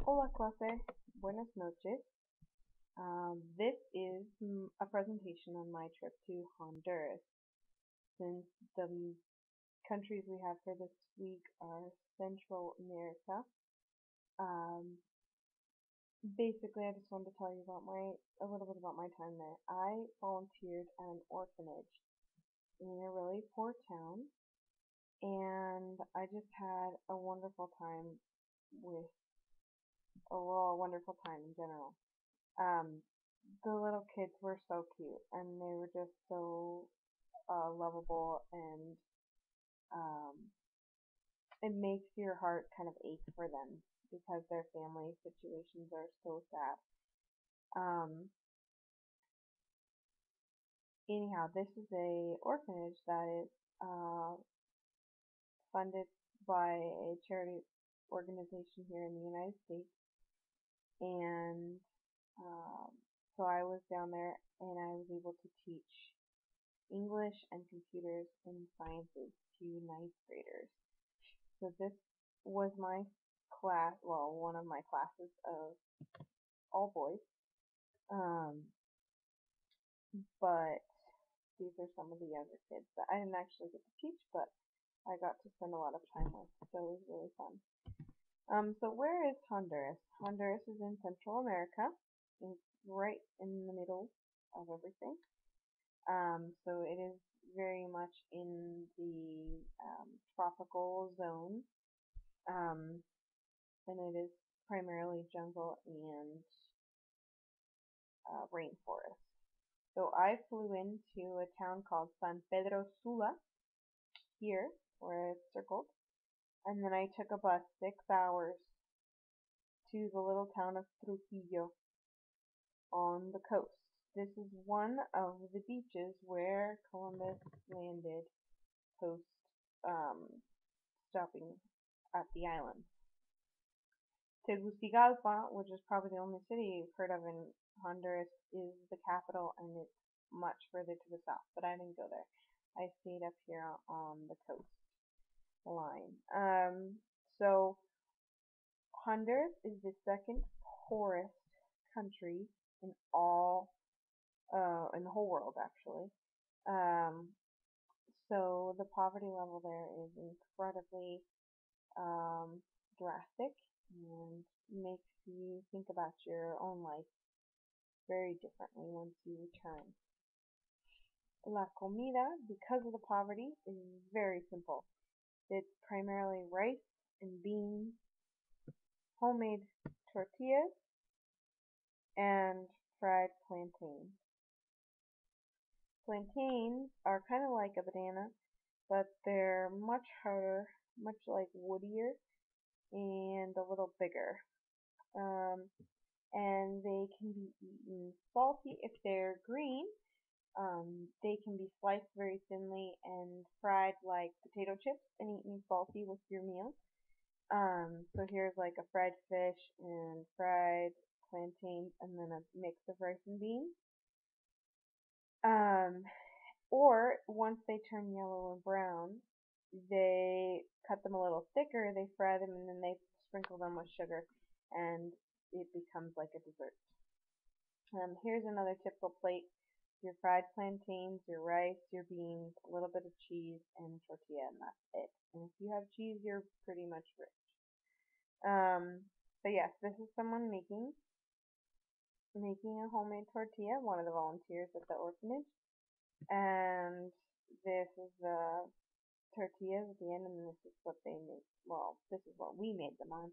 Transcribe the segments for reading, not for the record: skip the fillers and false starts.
Hola clase, buenas noches. This is a presentation on my trip to Honduras. Since the countries we have for this week are Central America, um, basically I just wanted to tell you about a little bit about my time there. I volunteered at an orphanage in a really poor town, and I just had a wonderful time with a wonderful time in general. Um, the little kids were so cute and they were just so lovable, and um, it makes your heart kind of ache for them because their family situations are so sad. Um, Anyhow, this is a orphanage that is funded by a charity organization here in the United States, and um, so I was down there and I was able to teach English and computers and sciences to ninth graders. So this was my class, well, one of my classes of all boys. Um, but these are some of the younger kids that I didn't actually get to teach, but I got to spend a lot of time with. So it was really fun. So where is Honduras? Honduras is in Central America. It's right in the middle of everything. So it is very much in the tropical zone, um, and it is primarily jungle and rainforest. So I flew into a town called San Pedro Sula here, where it's circled, and then I took a bus 6 hours to the little town of Trujillo on the coast. This is one of the beaches where Columbus landed post um, stopping at the island. Tegucigalpa, which is probably the only city you've heard of in Honduras, is the capital, and it's much further to the south, but I didn't go there. I stayed up here on the coast line. So Honduras is the second poorest country in in the whole world, actually. Um, so the poverty level there is incredibly um, drastic and makes you think about your own life very differently once you return. La comida, because of the poverty, is very simple. It's primarily rice and beans, homemade tortillas, and fried plantains. Plantains are kind of like a banana, but they're much harder, much like woodier, and a little bigger. Um, and they can be eaten salty if they're green. They can be sliced very thinly and fried like potato chips and eaten salty with your meal. So here's like a fried fish and fried plantains and then a mix of rice and beans. Um, or once they turn yellow and brown, they cut them a little thicker, they fry them, and then they sprinkle them with sugar, and it becomes like a dessert. Here's another typical plate: your fried plantains, your rice, your beans, a little bit of cheese, and tortilla, and that's it. And if you have cheese, you're pretty much rich. So yes, this is someone making a homemade tortilla, one of the volunteers at the orphanage, and this is the tortillas at the end, and this is what they made. Well, this is what we made them on.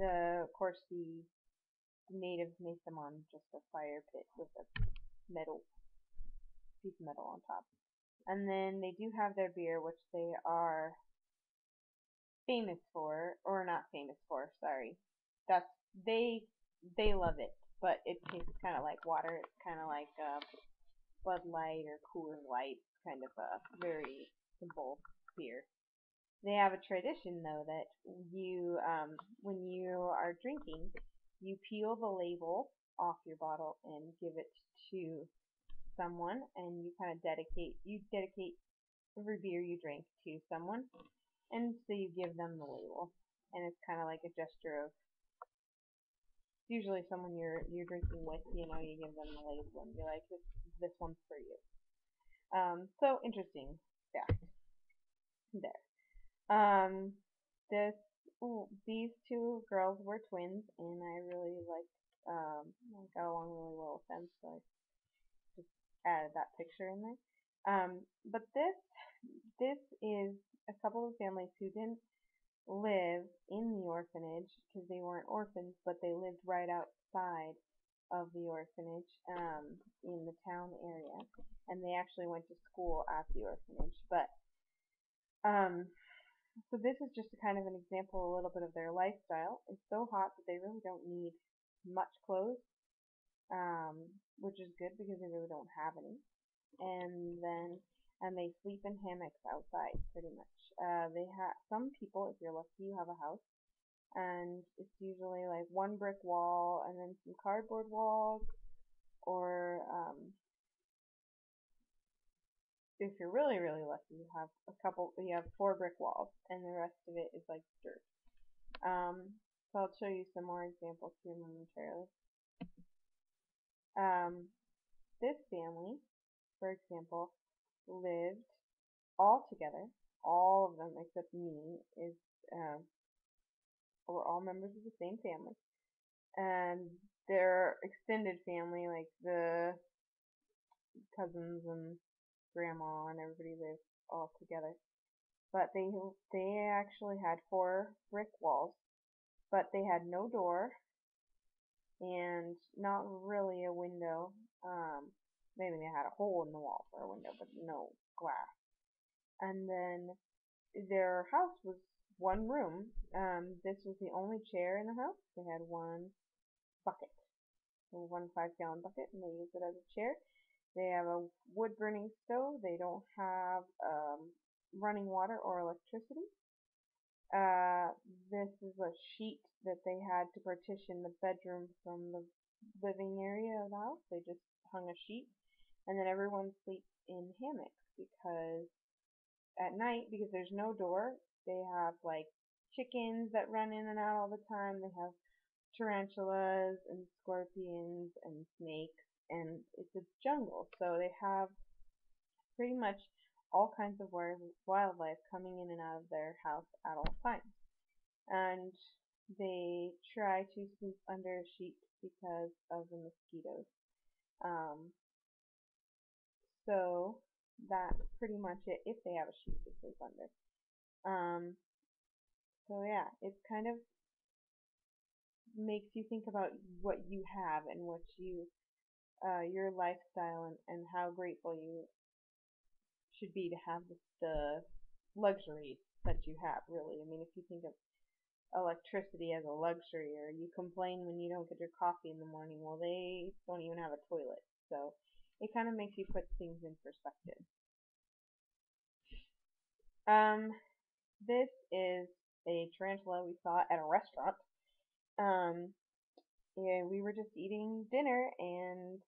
Of course, the natives make them on just a fire pit with a metal piece of metal on top. And then they do have their beer, which they are famous for, or not famous for. Sorry, that's they they love it, but it tastes kind of like water. It's kind of like Bud Light or Cooler Light, kind of a very simple beer. They have a tradition though that when you are drinking, you peel the label off your bottle and give it to someone, and you dedicate every beer you drink to someone, and so you give them the label, and it's kind of like a gesture of usually someone you're drinking with. You know, you give them the label and be like, this one's for you. So interesting. Yeah, there. Um, this these two girls were twins, and I really I got along really well with them, so I just added that picture in there. But this is a couple of families who didn't live in the orphanage because they weren't orphans, but they lived right outside of the orphanage in the town area, and they actually went to school at the orphanage. But um, so this is just a kind of an example, a little bit of their lifestyle. It's so hot that they really don't need much clothes, which is good because they really don't have any. And they sleep in hammocks outside pretty much. They have some people, if you're lucky, you have a house, and it's usually like one brick wall and then some cardboard walls, or if you're really lucky, you have four brick walls, and the rest of it is like dirt. So I'll show you some more examples here momentarily. Um, this family, for example, lived all together. All of them except me is um, we're all members of the same family, and their extended family, like the cousins and grandma and everybody lived all together. But they actually had four brick walls, but they had no door and not really a window. Maybe they had a hole in the wall for a window, but no glass. And then their house was one room. This was the only chair in the house. They had one bucket, so one 5-gallon bucket, and they used it as a chair. They have a wood burning stove. They don't have running water or electricity. Uh, this is a sheet that they had to partition the bedroom from the living area of the house. They just hung a sheet, and then everyone sleeps in hammocks because at night, because there's no door, they have like chickens that run in and out all the time. They have tarantulas and scorpions and snakes, and it's a jungle, so they have pretty much all kinds of wildlife coming in and out of their house at all times. And they try to sleep under a sheet because of the mosquitoes. Um, so that's pretty much it if they have a sheet to sleep under. Um, so yeah, it kind of makes you think about what you have and what your lifestyle, and how grateful you should be to have the luxuries that you have, really. I mean, if you think of electricity as a luxury, or you complain when you don't get your coffee in the morning, well, they don't even have a toilet. So it kind of makes you put things in perspective. Um, this is a tarantula we saw at a restaurant. Um, yeah, we were just eating dinner, and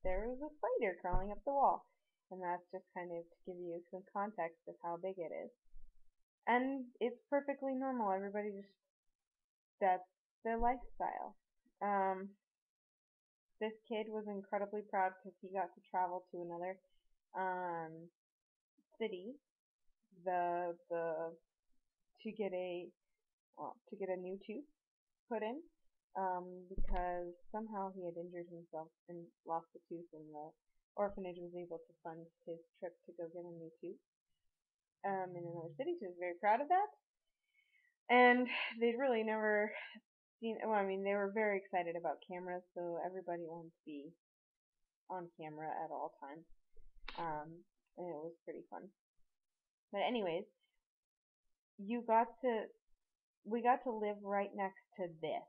there was a spider crawling up the wall. And that's just kind of to give you some context of how big it is. And it's perfectly normal. Everybody just, that's their lifestyle. Um, this kid was incredibly proud because he got to travel to another um, city the to get a new tooth put in, because somehow he had injured himself and lost a tooth, and the orphanage was able to fund his trip to go get a new tooth in another city. So he was very proud of that. And they'd really never seen. Well, I mean, they were very excited about cameras, so everybody wanted to be on camera at all times. And it was pretty fun. But anyways, you got to we got to live right next to this.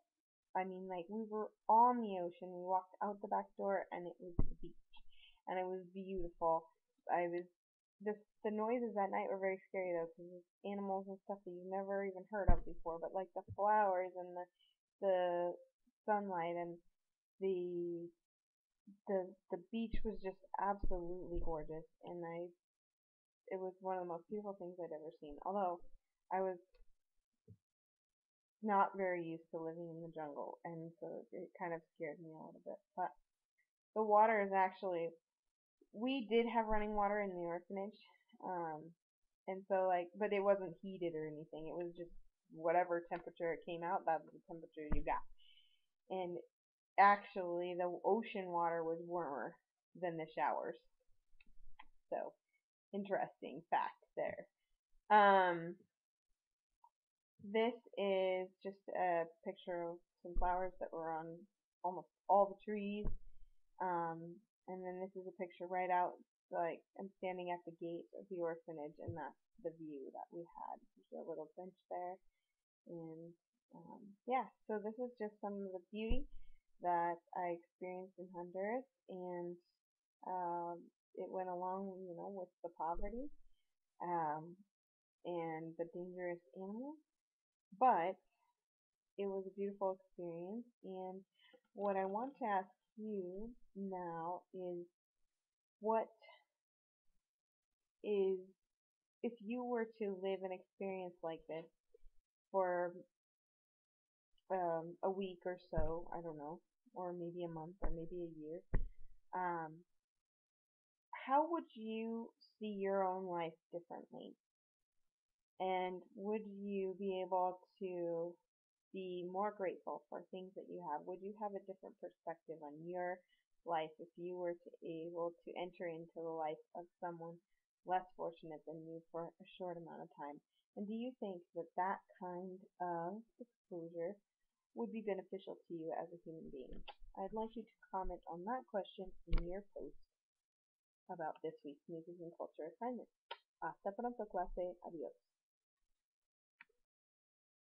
I mean, like, we were on the ocean. We walked out the back door, and it was the beach, and it was beautiful. I was the noises at night were very scary though, because there's animals and stuff that you've never even heard of before. But like the flowers and the sunlight and the the beach was just absolutely gorgeous, and it was one of the most beautiful things I'd ever seen. Although I was not very used to living in the jungle, and so it kind of scared me a little bit. But the water is actually, we did have running water in the orphanage, um, and so like, but it wasn't heated or anything. It was just whatever temperature it came out, that was the temperature you got. And actually, the ocean water was warmer than the showers. So interesting fact there. This is just a picture of some flowers that were on almost all the trees. Um, and then this is a picture right out, like I'm standing at the gate of the orphanage, and that's the view that we had. There's a little bench there, and yeah, so this is just some of the beauty that I experienced in Honduras, and um, it went along, with the poverty um, and the dangerous animals, but it was a beautiful experience. And what I want to ask you now is, what is, if you were to live an experience like this for a week or so, I don't know, or maybe a month or maybe a year, um, how would you see your own life differently? And would you be able to be more grateful for things that you have? Would you have a different perspective on your life if you were to able to enter into the life of someone less fortunate than you for a short amount of time? And do you think that that kind of exposure would be beneficial to you as a human being? I'd like you to comment on that question in your post about this week's music and culture assignment. Hasta pronto, clase. Adiós.